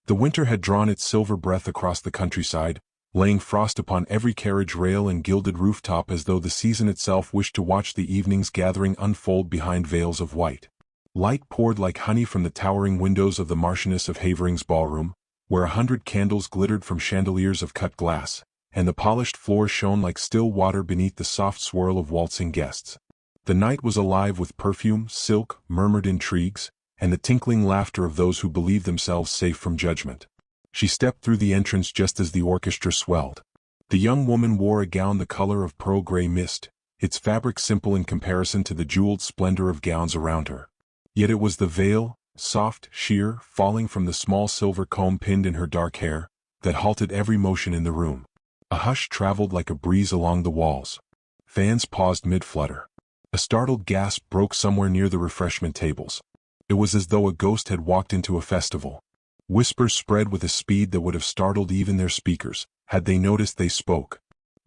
The winter had drawn its silver breath across the countryside, laying frost upon every carriage rail and gilded rooftop as though the season itself wished to watch the evening's gathering unfold behind veils of white. Light poured like honey from the towering windows of the Marchioness of Havering's ballroom, where 100 candles glittered from chandeliers of cut glass, and the polished floor shone like still water beneath the soft swirl of waltzing guests. The night was alive with perfume, silk, murmured intrigues, and the tinkling laughter of those who believed themselves safe from judgment. She stepped through the entrance just as the orchestra swelled. The young woman wore a gown the color of pearl gray mist, its fabric simple in comparison to the jeweled splendor of gowns around her. Yet it was the veil, soft, sheer, falling from the small silver comb pinned in her dark hair, that halted every motion in the room. A hush traveled like a breeze along the walls. Fans paused mid-flutter. A startled gasp broke somewhere near the refreshment tables. It was as though a ghost had walked into a festival. Whispers spread with a speed that would have startled even their speakers, had they noticed they spoke.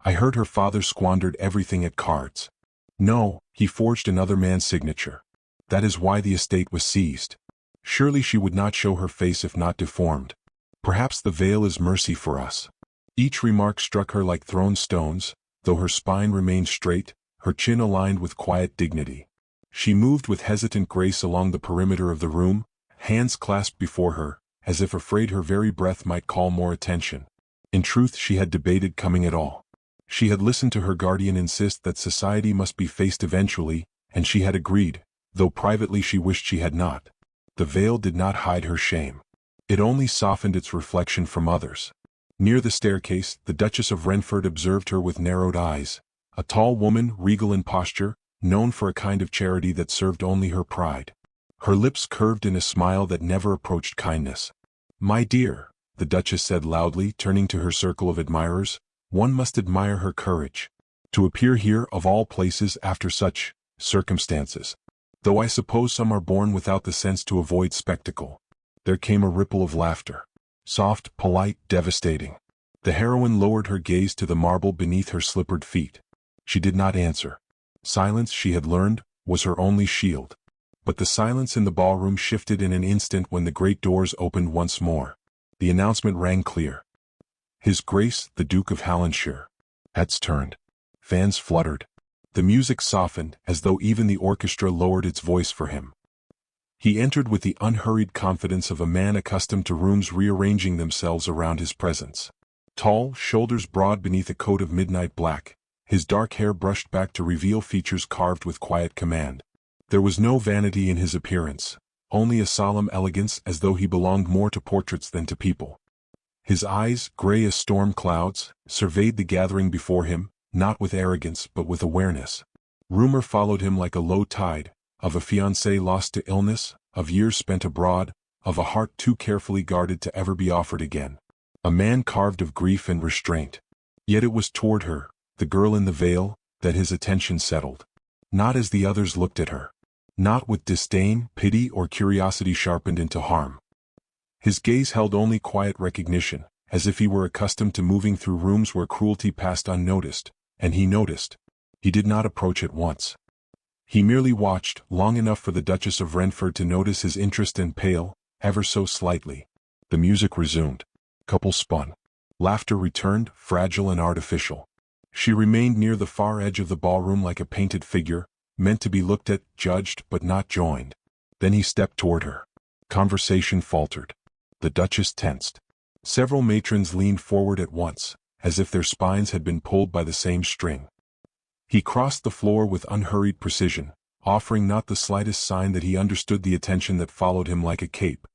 I heard her father squandered everything at cards. No, he forged another man's signature. That is why the estate was seized. Surely she would not show her face if not deformed. Perhaps the veil is mercy for us. Each remark struck her like thrown stones, though her spine remained straight, her chin aligned with quiet dignity. She moved with hesitant grace along the perimeter of the room, hands clasped before her, as if afraid her very breath might call more attention. In truth, she had debated coming at all. She had listened to her guardian insist that society must be faced eventually, and she had agreed, though privately she wished she had not. The veil did not hide her shame. It only softened its reflection from others. Near the staircase, the Duchess of Renford observed her with narrowed eyes, a tall woman, regal in posture, known for a kind of charity that served only her pride. Her lips curved in a smile that never approached kindness. "My dear," the Duchess said loudly, turning to her circle of admirers, "one must admire her courage. To appear here of all places after such circumstances. Though I suppose some are born without the sense to avoid spectacle." There came a ripple of laughter. Soft, polite, devastating. The heroine lowered her gaze to the marble beneath her slippered feet. She did not answer. Silence, she had learned, was her only shield. But the silence in the ballroom shifted in an instant when the great doors opened once more. The announcement rang clear. His Grace, the Duke of Hallandshire. Heads turned. Fans fluttered. The music softened, as though even the orchestra lowered its voice for him. He entered with the unhurried confidence of a man accustomed to rooms rearranging themselves around his presence. Tall, shoulders broad beneath a coat of midnight black, his dark hair brushed back to reveal features carved with quiet command. There was no vanity in his appearance, only a solemn elegance as though he belonged more to portraits than to people. His eyes, gray as storm clouds, surveyed the gathering before him, not with arrogance but with awareness. Rumor followed him like a low tide, of a fiancé lost to illness, of years spent abroad, of a heart too carefully guarded to ever be offered again. A man carved of grief and restraint. Yet it was toward her, the girl in the veil, that his attention settled. Not as the others looked at her. Not with disdain, pity, or curiosity sharpened into harm. His gaze held only quiet recognition, as if he were accustomed to moving through rooms where cruelty passed unnoticed, and he noticed. He did not approach at once. He merely watched, long enough for the Duchess of Renford to notice his interest and pale, ever so slightly. The music resumed. Couples spun. Laughter returned, fragile and artificial. She remained near the far edge of the ballroom like a painted figure, meant to be looked at, judged, but not joined. Then he stepped toward her. Conversation faltered. The Duchess tensed. Several matrons leaned forward at once, as if their spines had been pulled by the same string. He crossed the floor with unhurried precision, offering not the slightest sign that he understood the attention that followed him like a cape.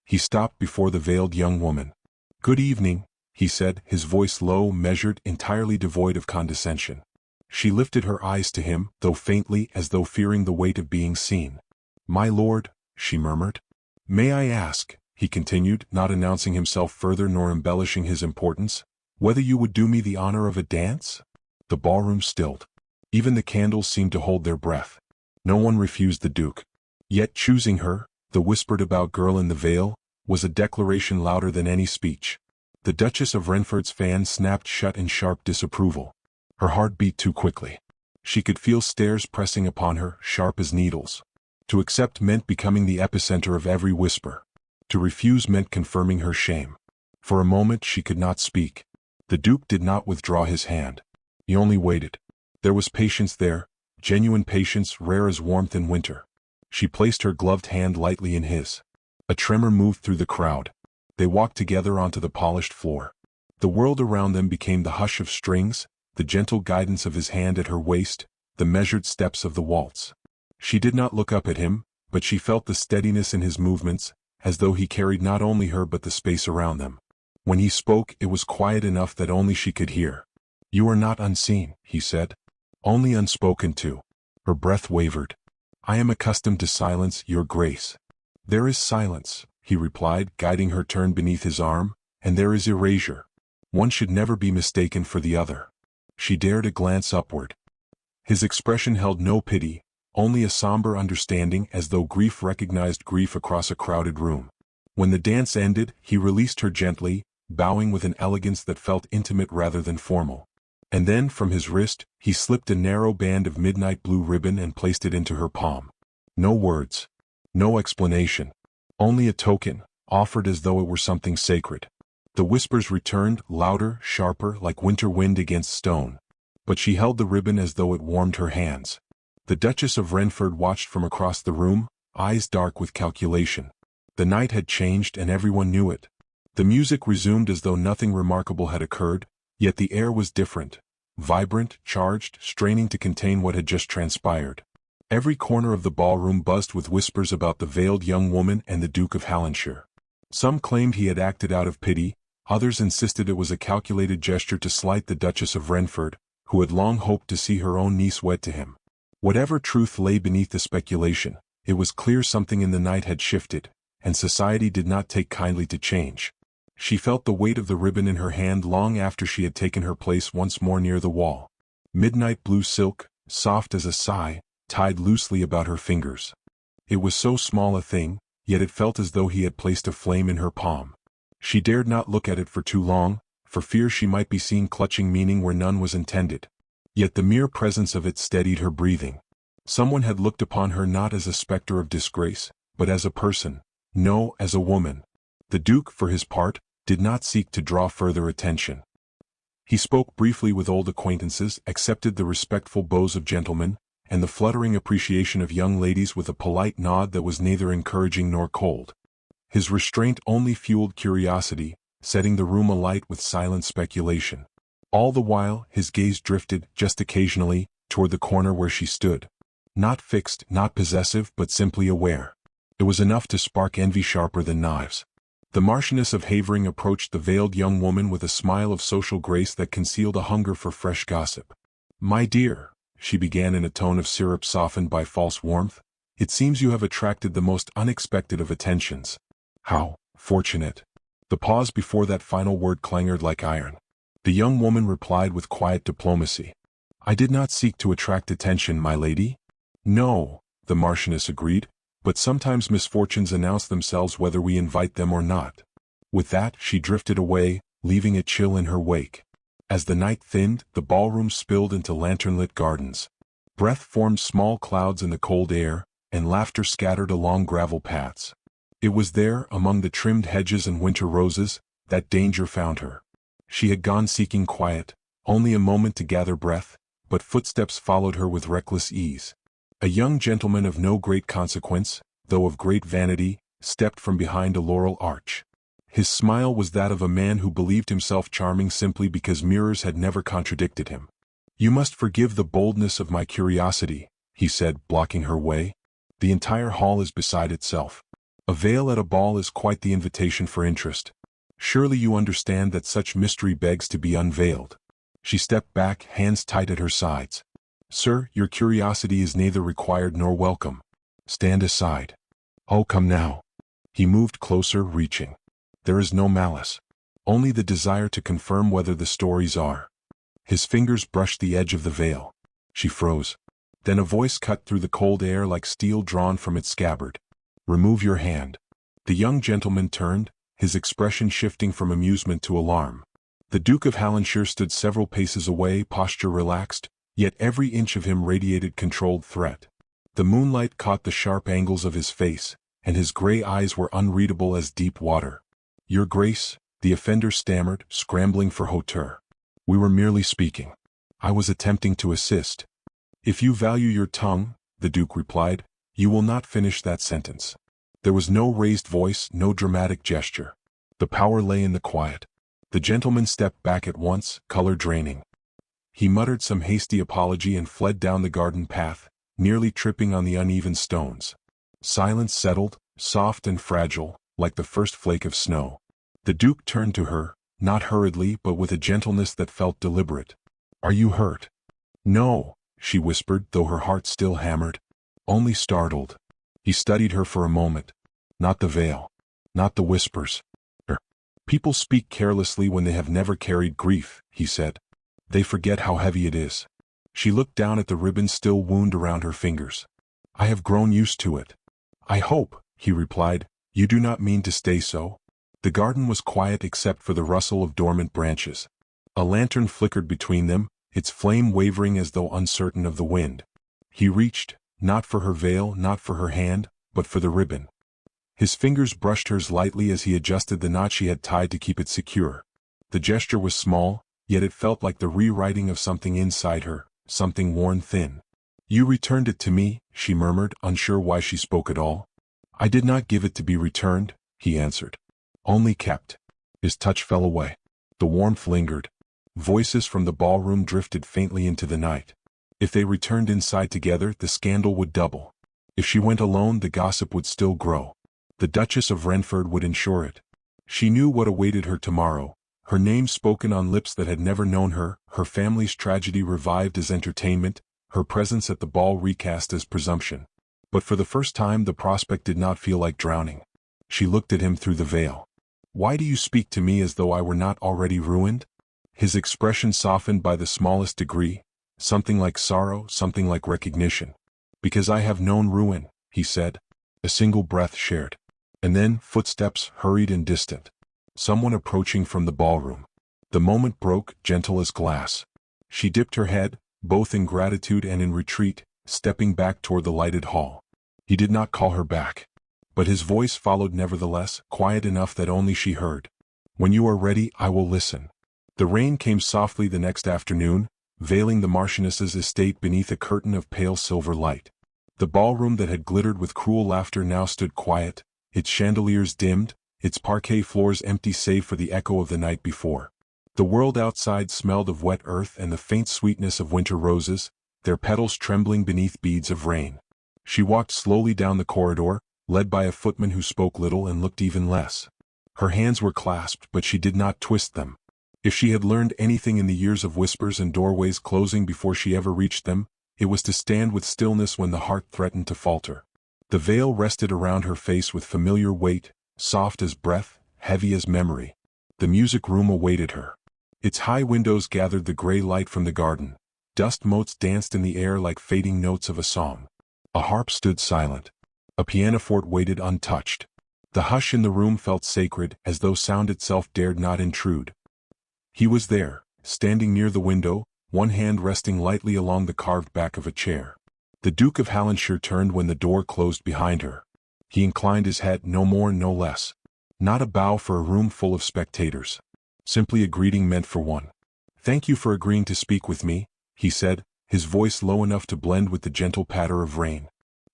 He stopped before the veiled young woman. "Good evening," he said, his voice low, measured, entirely devoid of condescension. She lifted her eyes to him, though faintly, as though fearing the weight of being seen. "My lord," she murmured. "May I ask," he continued, not announcing himself further nor embellishing his importance, "whether you would do me the honor of a dance?" The ballroom stilled. Even the candles seemed to hold their breath. No one refused the Duke. Yet choosing her, the whispered about girl in the veil, was a declaration louder than any speech. The Duchess of Renford's fan snapped shut in sharp disapproval. Her heart beat too quickly. She could feel stares pressing upon her, sharp as needles. To accept meant becoming the epicenter of every whisper. To refuse meant confirming her shame. For a moment she could not speak. The Duke did not withdraw his hand. He only waited. There was patience there, genuine patience rare as warmth in winter. She placed her gloved hand lightly in his. A tremor moved through the crowd. They walked together onto the polished floor. The world around them became the hush of strings, the gentle guidance of his hand at her waist, the measured steps of the waltz. She did not look up at him, but she felt the steadiness in his movements, as though he carried not only her but the space around them. When he spoke, it was quiet enough that only she could hear. "You are not unseen," he said. "Only unspoken to." Her breath wavered. "I am accustomed to silence, Your Grace." "There is silence," he replied, guiding her turn beneath his arm, "and there is erasure. One should never be mistaken for the other." She dared a glance upward. His expression held no pity, only a somber understanding, as though grief recognized grief across a crowded room. When the dance ended, he released her gently, bowing with an elegance that felt intimate rather than formal. And then, from his wrist, he slipped a narrow band of midnight blue ribbon and placed it into her palm. No words. No explanation. Only a token, offered as though it were something sacred. The whispers returned, louder, sharper, like winter wind against stone. But she held the ribbon as though it warmed her hands. The Duchess of Renford watched from across the room, eyes dark with calculation. The night had changed and everyone knew it. The music resumed as though nothing remarkable had occurred, yet the air was different, vibrant, charged, straining to contain what had just transpired. Every corner of the ballroom buzzed with whispers about the veiled young woman and the Duke of Hallandshire. Some claimed he had acted out of pity, others insisted it was a calculated gesture to slight the Duchess of Renford, who had long hoped to see her own niece wed to him. Whatever truth lay beneath the speculation, it was clear something in the night had shifted, and society did not take kindly to change. She felt the weight of the ribbon in her hand long after she had taken her place once more near the wall. Midnight blue silk, soft as a sigh, tied loosely about her fingers. It was so small a thing, yet it felt as though he had placed a flame in her palm. She dared not look at it for too long, for fear she might be seen clutching meaning where none was intended. Yet the mere presence of it steadied her breathing. Someone had looked upon her not as a specter of disgrace, but as a person, no, as a woman. The Duke, for his part, did not seek to draw further attention. He spoke briefly with old acquaintances, accepted the respectful bows of gentlemen, and the fluttering appreciation of young ladies with a polite nod that was neither encouraging nor cold. His restraint only fueled curiosity, setting the room alight with silent speculation. All the while, his gaze drifted, just occasionally, toward the corner where she stood. Not fixed, not possessive, but simply aware. It was enough to spark envy sharper than knives. The Marchioness of Havering approached the veiled young woman with a smile of social grace that concealed a hunger for fresh gossip. "My dear," she began in a tone of syrup softened by false warmth, "it seems you have attracted the most unexpected of attentions." "How fortunate." The pause before that final word clanged like iron. The young woman replied with quiet diplomacy. "I did not seek to attract attention, my lady." "No," the Marchioness agreed, "but sometimes misfortunes announce themselves whether we invite them or not." With that, she drifted away, leaving a chill in her wake. As the night thinned, the ballroom spilled into lantern-lit gardens. Breath formed small clouds in the cold air, and laughter scattered along gravel paths. It was there, among the trimmed hedges and winter roses, that danger found her. She had gone seeking quiet, only a moment to gather breath, but footsteps followed her with reckless ease. A young gentleman of no great consequence, though of great vanity, stepped from behind a laurel arch. His smile was that of a man who believed himself charming simply because mirrors had never contradicted him. "You must forgive the boldness of my curiosity," he said, blocking her way. "The entire hall is beside itself. A veil at a ball is quite the invitation for interest. Surely you understand that such mystery begs to be unveiled." She stepped back, hands tight at her sides. "Sir, your curiosity is neither required nor welcome. Stand aside." "Oh, come now." He moved closer, reaching. "There is no malice. Only the desire to confirm whether the stories are." His fingers brushed the edge of the veil. She froze. Then a voice cut through the cold air like steel drawn from its scabbard. "Remove your hand." The young gentleman turned, his expression shifting from amusement to alarm. The Duke of Hallandshire stood several paces away, posture relaxed, yet every inch of him radiated controlled threat. The moonlight caught the sharp angles of his face, and his gray eyes were unreadable as deep water. "Your Grace," the offender stammered, scrambling for hauteur. "We were merely speaking. I was attempting to assist." "If you value your tongue," the Duke replied, "you will not finish that sentence." There was no raised voice, no dramatic gesture. The power lay in the quiet. The gentleman stepped back at once, color draining. He muttered some hasty apology and fled down the garden path, nearly tripping on the uneven stones. Silence settled, soft and fragile, like the first flake of snow. The Duke turned to her, not hurriedly but with a gentleness that felt deliberate. "Are you hurt?" "No," she whispered, though her heart still hammered. "Only startled." He studied her for a moment. "Not the veil. Not the whispers. People speak carelessly when they have never carried grief," he said. "They forget how heavy it is." She looked down at the ribbon still wound around her fingers. "I have grown used to it." "I hope," he replied, "you do not mean to stay so." The garden was quiet except for the rustle of dormant branches. A lantern flickered between them, its flame wavering as though uncertain of the wind. He reached, not for her veil, not for her hand, but for the ribbon. His fingers brushed hers lightly as he adjusted the knot she had tied to keep it secure. The gesture was small, yet it felt like the rewriting of something inside her, something worn thin. "You returned it to me," she murmured, unsure why she spoke at all. "I did not give it to be returned," he answered. "Only kept." His touch fell away. The warmth lingered. Voices from the ballroom drifted faintly into the night. If they returned inside together, the scandal would double. If she went alone, the gossip would still grow. The Duchess of Renford would ensure it. She knew what awaited her tomorrow, her name spoken on lips that had never known her, her family's tragedy revived as entertainment, her presence at the ball recast as presumption. But for the first time the prospect did not feel like drowning. She looked at him through the veil. "Why do you speak to me as though I were not already ruined?" His expression softened by the smallest degree, something like sorrow, something like recognition. "Because I have known ruin," he said. A single breath shared. And then, footsteps, hurried and distant. Someone approaching from the ballroom. The moment broke, gentle as glass. She dipped her head, both in gratitude and in retreat, stepping back toward the lighted hall. He did not call her back. But his voice followed nevertheless, quiet enough that only she heard. "When you are ready, I will listen." The rain came softly the next afternoon, veiling the Marchioness's estate beneath a curtain of pale silver light. The ballroom that had glittered with cruel laughter now stood quiet, its chandeliers dimmed, its parquet floors empty save for the echo of the night before. The world outside smelled of wet earth and the faint sweetness of winter roses, their petals trembling beneath beads of rain. She walked slowly down the corridor, led by a footman who spoke little and looked even less. Her hands were clasped, but she did not twist them. If she had learned anything in the years of whispers and doorways closing before she ever reached them, it was to stand with stillness when the heart threatened to falter. The veil rested around her face with familiar weight, soft as breath, heavy as memory. The music room awaited her. Its high windows gathered the gray light from the garden. Dust motes danced in the air like fading notes of a song. A harp stood silent. A pianoforte waited untouched. The hush in the room felt sacred, as though sound itself dared not intrude. He was there, standing near the window, one hand resting lightly along the carved back of a chair. The Duke of Hallandshire turned when the door closed behind her. He inclined his head, no more, no less. Not a bow for a room full of spectators. Simply a greeting meant for one. "Thank you for agreeing to speak with me," he said, his voice low enough to blend with the gentle patter of rain.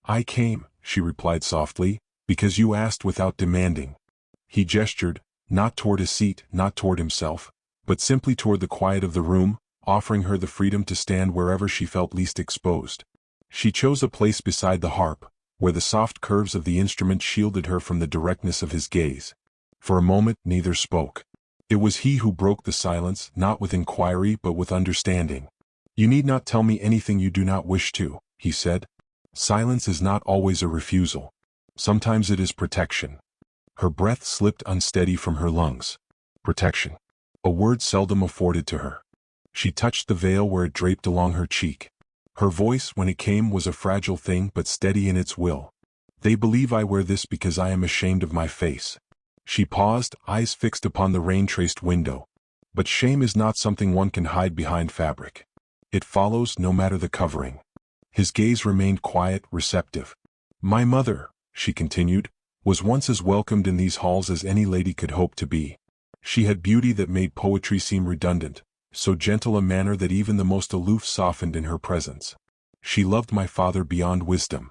"I came," she replied softly, "because you asked without demanding." He gestured, not toward a seat, not toward himself, but simply toward the quiet of the room, offering her the freedom to stand wherever she felt least exposed. She chose a place beside the harp, where the soft curves of the instrument shielded her from the directness of his gaze. For a moment neither spoke. It was he who broke the silence, not with inquiry but with understanding. "You need not tell me anything you do not wish to," he said. "Silence is not always a refusal. Sometimes it is protection." Her breath slipped unsteady from her lungs. Protection. A word seldom afforded to her. She touched the veil where it draped along her cheek. Her voice, when it came, was a fragile thing but steady in its will. "They believe I wear this because I am ashamed of my face." She paused, eyes fixed upon the rain-traced window. But shame is not something one can hide behind fabric. It follows no matter the covering. His gaze remained quiet, receptive. "My mother," she continued, was once as welcomed in these halls as any lady could hope to be. She had beauty that made poetry seem redundant, so gentle a manner that even the most aloof softened in her presence. She loved my father beyond wisdom.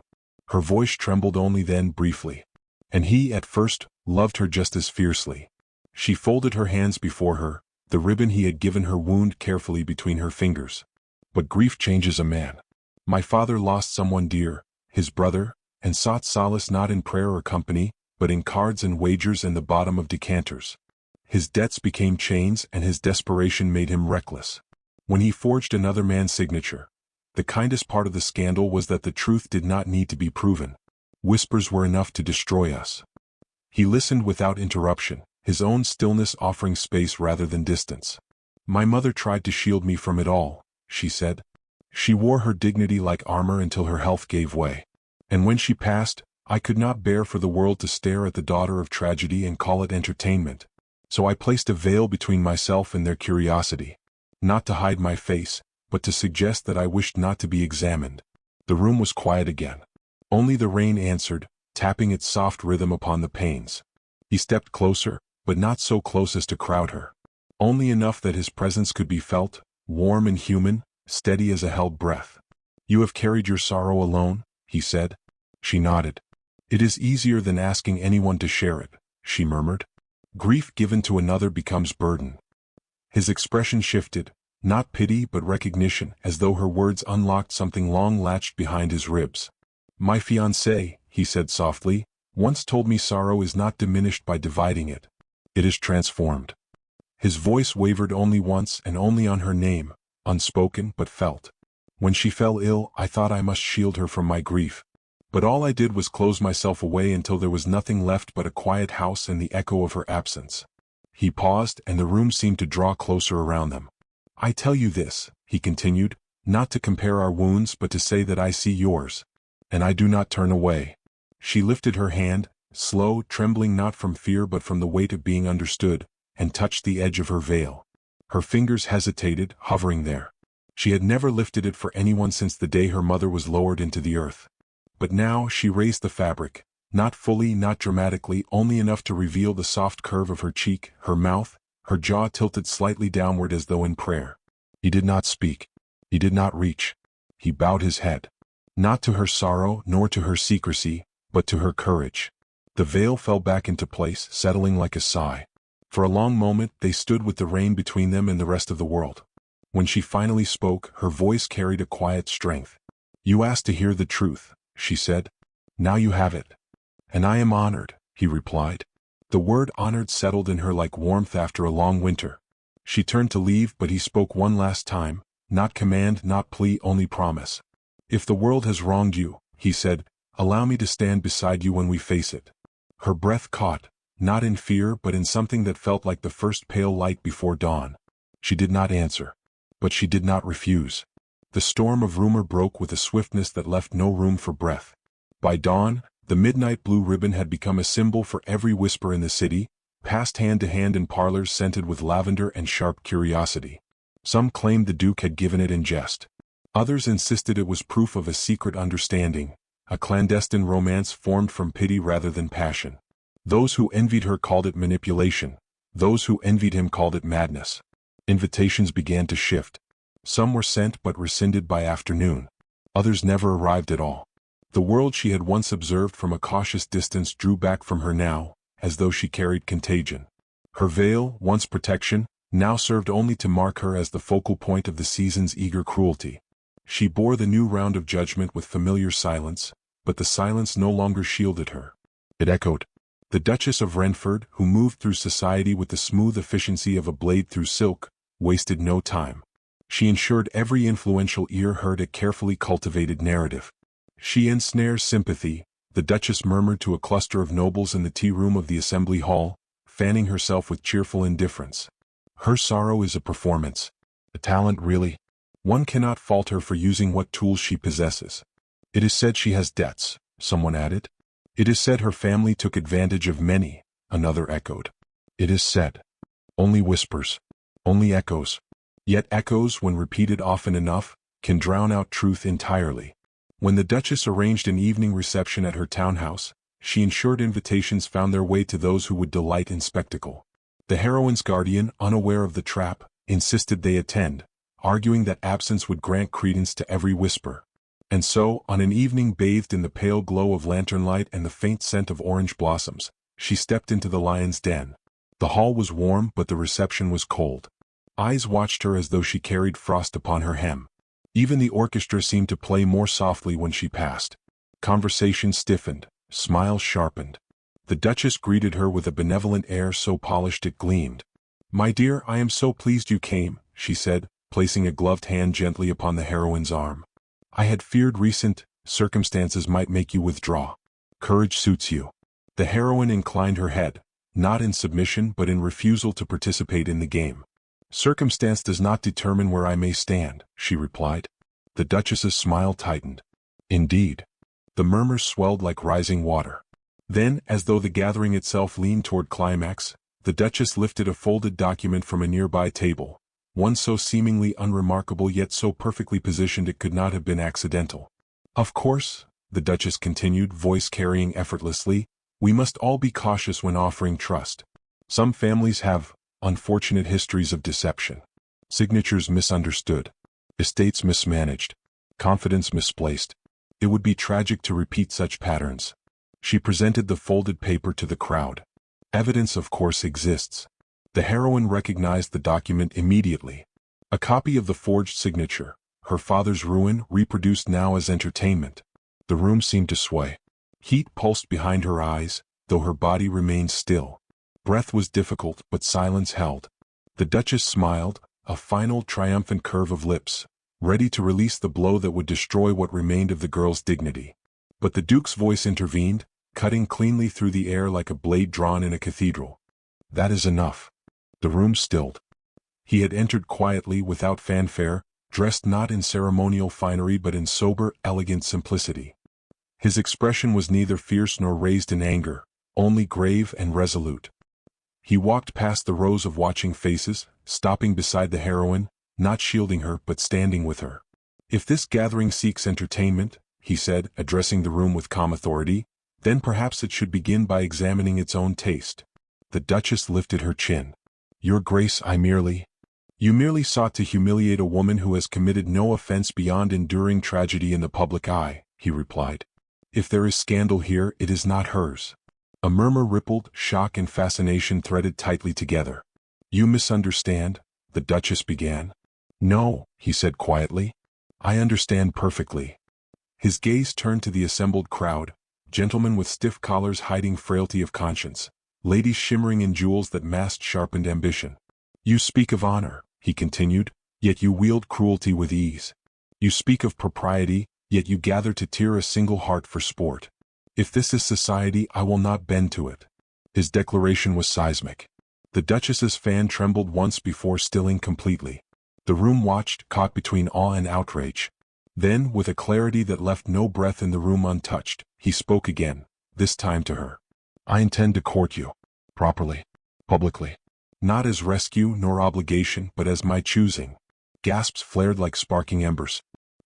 Her voice trembled only then briefly. And he, at first, loved her just as fiercely. She folded her hands before her, the ribbon he had given her wound carefully between her fingers. But grief changes a man. My father lost someone dear, his brother, and sought solace not in prayer or company, but in cards and wagers and the bottom of decanters. His debts became chains and his desperation made him reckless. When he forged another man's signature, the kindest part of the scandal was that the truth did not need to be proven. Whispers were enough to destroy us. He listened without interruption, his own stillness offering space rather than distance. My mother tried to shield me from it all, she said. She wore her dignity like armor until her health gave way. And when she passed, I could not bear for the world to stare at the daughter of tragedy and call it entertainment. So I placed a veil between myself and their curiosity. Not to hide my face, but to suggest that I wished not to be examined. The room was quiet again. Only the rain answered, tapping its soft rhythm upon the panes. He stepped closer, but not so close as to crowd her. Only enough that his presence could be felt, warm and human, steady as a held breath. "You have carried your sorrow alone?" he said. She nodded. "It is easier than asking anyone to share it," she murmured. "Grief given to another becomes burden." His expression shifted, not pity but recognition, as though her words unlocked something long latched behind his ribs. "My fiancé," he said softly, "once told me sorrow is not diminished by dividing it. It is transformed." His voice wavered only once and only on her name, unspoken but felt. When she fell ill, I thought I must shield her from my grief. But all I did was close myself away until there was nothing left but a quiet house and the echo of her absence. He paused, and the room seemed to draw closer around them. "I tell you this," he continued, "not to compare our wounds but to say that I see yours. And I do not turn away." She lifted her hand, slow, trembling not from fear but from the weight of being understood, and touched the edge of her veil. Her fingers hesitated, hovering there. She had never lifted it for anyone since the day her mother was lowered into the earth. But now she raised the fabric, not fully, not dramatically, only enough to reveal the soft curve of her cheek, her mouth, her jaw tilted slightly downward as though in prayer. He did not speak. He did not reach. He bowed his head. Not to her sorrow, nor to her secrecy, but to her courage. The veil fell back into place, settling like a sigh. For a long moment they stood with the rain between them and the rest of the world. When she finally spoke, her voice carried a quiet strength. "You asked to hear the truth," she said. "Now you have it." "And I am honored," he replied. The word honored settled in her like warmth after a long winter. She turned to leave, but he spoke one last time, not command, not plea, only promise. "If the world has wronged you," he said, "allow me to stand beside you when we face it." Her breath caught, not in fear but in something that felt like the first pale light before dawn. She did not answer. But she did not refuse. The storm of rumor broke with a swiftness that left no room for breath. By dawn, the midnight blue ribbon had become a symbol for every whisper in the city, passed hand to hand in parlors scented with lavender and sharp curiosity. Some claimed the Duke had given it in jest. Others insisted it was proof of a secret understanding, a clandestine romance formed from pity rather than passion. Those who envied her called it manipulation. Those who envied him called it madness. Invitations began to shift. Some were sent but rescinded by afternoon. Others never arrived at all. The world she had once observed from a cautious distance drew back from her now, as though she carried contagion. Her veil, once protection, now served only to mark her as the focal point of the season's eager cruelty. She bore the new round of judgment with familiar silence, but the silence no longer shielded her. It echoed. The Duchess of Renford, who moved through society with the smooth efficiency of a blade through silk, wasted no time. She ensured every influential ear heard a carefully cultivated narrative. She ensnared sympathy, the Duchess murmured to a cluster of nobles in the tea-room of the Assembly Hall, fanning herself with cheerful indifference. Her sorrow is a performance. A talent really. One cannot fault her for using what tools she possesses. It is said she has debts, someone added. It is said her family took advantage of many, another echoed. It is said. Only whispers. Only echoes. Yet echoes, when repeated often enough, can drown out truth entirely. When the Duchess arranged an evening reception at her townhouse, she ensured invitations found their way to those who would delight in spectacle. The heroine's guardian, unaware of the trap, insisted they attend, arguing that absence would grant credence to every whisper. And so, on an evening bathed in the pale glow of lantern light and the faint scent of orange blossoms, she stepped into the lion's den. The hall was warm, but the reception was cold. Eyes watched her as though she carried frost upon her hem. Even the orchestra seemed to play more softly when she passed. Conversation stiffened, smiles sharpened. The Duchess greeted her with a benevolent air so polished it gleamed. "My dear, I am so pleased you came," she said, placing a gloved hand gently upon the heroine's arm. "I had feared recent circumstances might make you withdraw. Courage suits you." The heroine inclined her head, not in submission but in refusal to participate in the game. "Circumstance does not determine where I may stand," she replied. The Duchess's smile tightened. "Indeed." The murmurs swelled like rising water. Then, as though the gathering itself leaned toward climax, the Duchess lifted a folded document from a nearby table, one so seemingly unremarkable yet so perfectly positioned it could not have been accidental. "Of course," the Duchess continued, voice carrying effortlessly, "we must all be cautious when offering trust. Some families have unfortunate histories of deception. Signatures misunderstood. Estates mismanaged. Confidence misplaced. It would be tragic to repeat such patterns." She presented the folded paper to the crowd. "Evidence of course exists." The heroine recognized the document immediately. A copy of the forged signature, her father's ruin reproduced now as entertainment. The room seemed to sway. Heat pulsed behind her eyes, though her body remained still. Breath was difficult, but silence held. The Duchess smiled, a final triumphant curve of lips, ready to release the blow that would destroy what remained of the girl's dignity. But the Duke's voice intervened, cutting cleanly through the air like a blade drawn in a cathedral. "That is enough." The room stilled. He had entered quietly without fanfare, dressed not in ceremonial finery but in sober, elegant simplicity. His expression was neither fierce nor raised in anger, only grave and resolute. He walked past the rows of watching faces, stopping beside the heroine, not shielding her but standing with her. "If this gathering seeks entertainment," he said, addressing the room with calm authority, "then perhaps it should begin by examining its own taste." The Duchess lifted her chin. "Your Grace, You merely sought to humiliate a woman who has committed no offense beyond enduring tragedy in the public eye," he replied. "If there is scandal here, it is not hers." A murmur rippled, shock and fascination threaded tightly together. "You misunderstand," the Duchess began. "No," he said quietly. "I understand perfectly." His gaze turned to the assembled crowd, gentlemen with stiff collars hiding frailty of conscience, ladies shimmering in jewels that masked sharpened ambition. "You speak of honor," he continued, "yet you wield cruelty with ease. You speak of propriety, yet you gather to tear a single heart for sport. If this is society, I will not bend to it." His declaration was seismic. The Duchess's fan trembled once before stilling completely. The room watched, caught between awe and outrage. Then, with a clarity that left no breath in the room untouched, he spoke again, this time to her. "I intend to court you. Properly. Publicly. Not as rescue nor obligation but as my choosing." Gasps flared like sparking embers.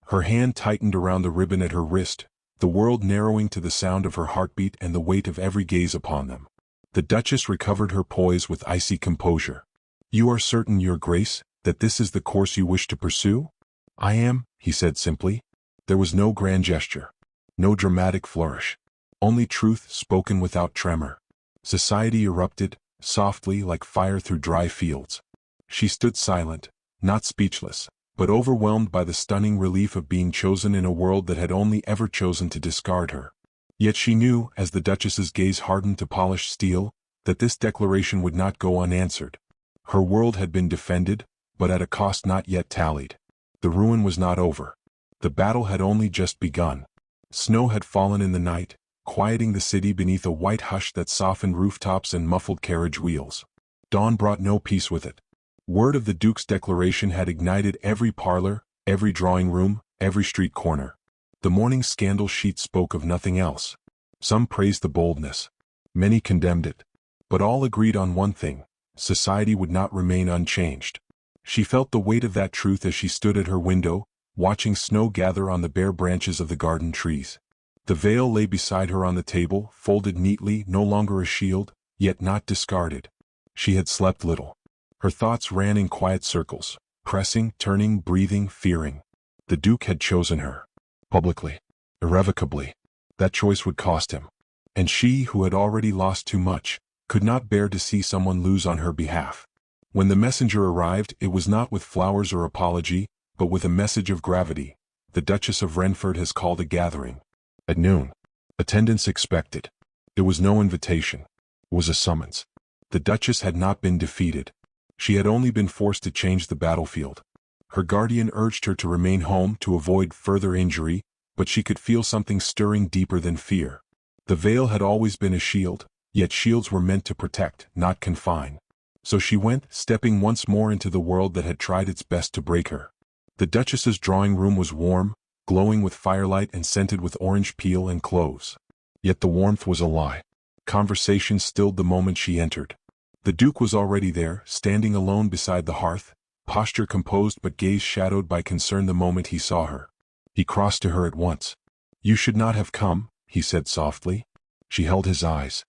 Her hand tightened around the ribbon at her wrist, the world narrowing to the sound of her heartbeat and the weight of every gaze upon them. The Duchess recovered her poise with icy composure. "You are certain, Your Grace, that this is the course you wish to pursue?" "I am," he said simply. There was no grand gesture, no dramatic flourish, only truth spoken without tremor. Society erupted, softly like fire through dry fields. She stood silent, not speechless, but overwhelmed by the stunning relief of being chosen in a world that had only ever chosen to discard her. Yet she knew, as the Duchess's gaze hardened to polished steel, that this declaration would not go unanswered. Her world had been defended, but at a cost not yet tallied. The ruin was not over. The battle had only just begun. Snow had fallen in the night, quieting the city beneath a white hush that softened rooftops and muffled carriage wheels. Dawn brought no peace with it. Word of the Duke's declaration had ignited every parlor, every drawing room, every street corner. The morning scandal sheet spoke of nothing else. Some praised the boldness. Many condemned it. But all agreed on one thing: society would not remain unchanged. She felt the weight of that truth as she stood at her window, watching snow gather on the bare branches of the garden trees. The veil lay beside her on the table, folded neatly, no longer a shield, yet not discarded. She had slept little. Her thoughts ran in quiet circles, pressing, turning, breathing, fearing. The Duke had chosen her. Publicly. Irrevocably. That choice would cost him. And she, who had already lost too much, could not bear to see someone lose on her behalf. When the messenger arrived, it was not with flowers or apology, but with a message of gravity. The Duchess of Renford has called a gathering. At noon. Attendance expected. There was no invitation. It was a summons. The Duchess had not been defeated. She had only been forced to change the battlefield. Her guardian urged her to remain home to avoid further injury, but she could feel something stirring deeper than fear. The veil had always been a shield, yet shields were meant to protect, not confine. So she went, stepping once more into the world that had tried its best to break her. The Duchess's drawing room was warm, glowing with firelight and scented with orange peel and cloves. Yet the warmth was a lie. Conversation stilled the moment she entered. The Duke was already there, standing alone beside the hearth, posture composed but gaze shadowed by concern the moment he saw her. He crossed to her at once. "You should not have come," he said softly. She held his eyes.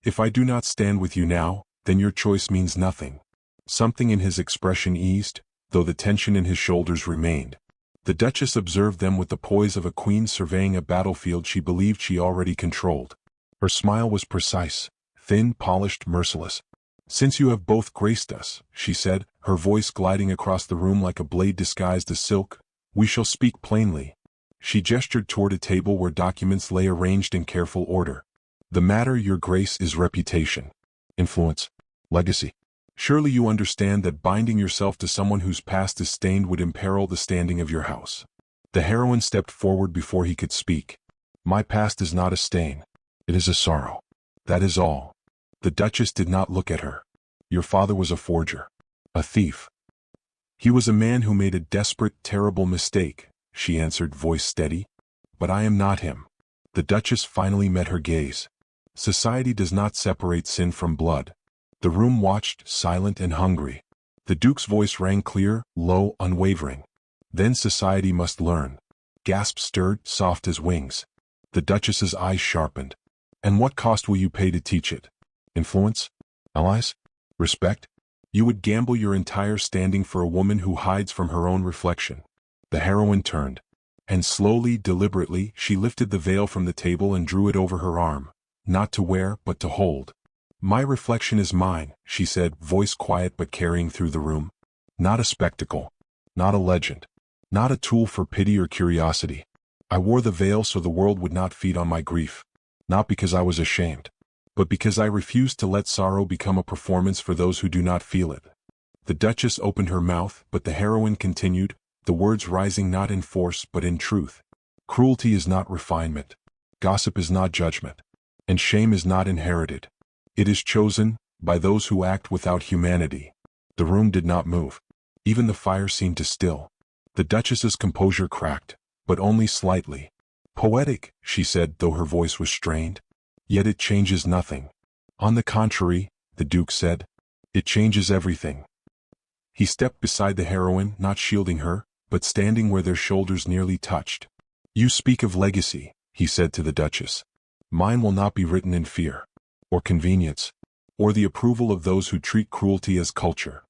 "If I do not stand with you now, then your choice means nothing." Something in his expression eased, though the tension in his shoulders remained. The Duchess observed them with the poise of a queen surveying a battlefield she believed she already controlled. Her smile was precise, thin, polished, merciless. "Since you have both graced us," she said, her voice gliding across the room like a blade disguised as silk, "we shall speak plainly." She gestured toward a table where documents lay arranged in careful order. "The matter, Your Grace, is reputation. Influence. Legacy. Surely you understand that binding yourself to someone whose past is stained would imperil the standing of your house." The heroine stepped forward before he could speak. "My past is not a stain. It is a sorrow. That is all." The Duchess did not look at her. "Your father was a forger. A thief. He was a man who made a desperate, terrible mistake," she answered, voice steady. "But I am not him." The Duchess finally met her gaze. Society does not separate sin from blood. The room watched, silent and hungry. The Duke's voice rang clear, low, unwavering. "Then society must learn." Gasps stirred, soft as wings. The Duchess's eyes sharpened. "And what cost will you pay to teach it? Influence? Allies? Respect? You would gamble your entire standing for a woman who hides from her own reflection." The heroine turned. And slowly, deliberately, she lifted the veil from the table and drew it over her arm. Not to wear, but to hold. "My reflection is mine," she said, voice quiet but carrying through the room. "Not a spectacle. Not a legend. Not a tool for pity or curiosity. I wore the veil so the world would not feed on my grief. Not because I was ashamed, but because I refused to let sorrow become a performance for those who do not feel it." The Duchess opened her mouth, but the heroine continued, the words rising not in force but in truth. "Cruelty is not refinement. Gossip is not judgment. And shame is not inherited. It is chosen, by those who act without humanity." The room did not move. Even the fire seemed to still. The Duchess's composure cracked, but only slightly. "Poetic," she said, though her voice was strained. "Yet it changes nothing." "On the contrary," the Duke said, "it changes everything." He stepped beside the heroine, not shielding her, but standing where their shoulders nearly touched. "You speak of legacy," he said to the Duchess. "Mine will not be written in fear, or convenience, or the approval of those who treat cruelty as culture."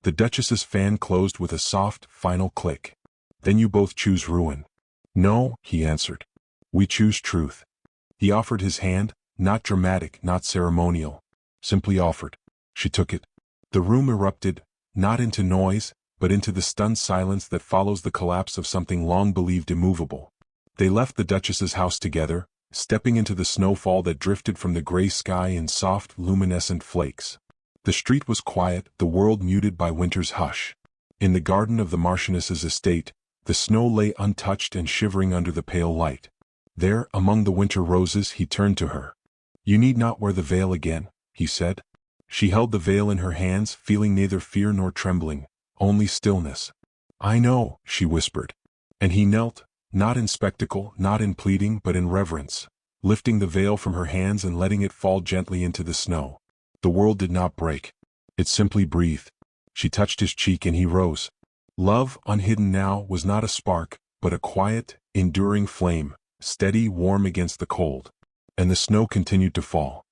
The Duchess's fan closed with a soft, final click. "Then you both choose ruin." "No," he answered. "We choose truth." He offered his hand, not dramatic, not ceremonial. Simply offered. She took it. The room erupted, not into noise, but into the stunned silence that follows the collapse of something long believed immovable. They left the Duchess's house together, stepping into the snowfall that drifted from the gray sky in soft, luminescent flakes. The street was quiet, the world muted by winter's hush. In the garden of the Marchioness's estate, the snow lay untouched and shivering under the pale light. There, among the winter roses, he turned to her. "You need not wear the veil again," he said. She held the veil in her hands, feeling neither fear nor trembling, only stillness. "I know," she whispered. And he knelt, not in spectacle, not in pleading, but in reverence, lifting the veil from her hands and letting it fall gently into the snow. The world did not break. It simply breathed. She touched his cheek and he rose. Love, unhidden now, was not a spark, but a quiet, enduring flame, steady, warm against the cold. And the snow continued to fall.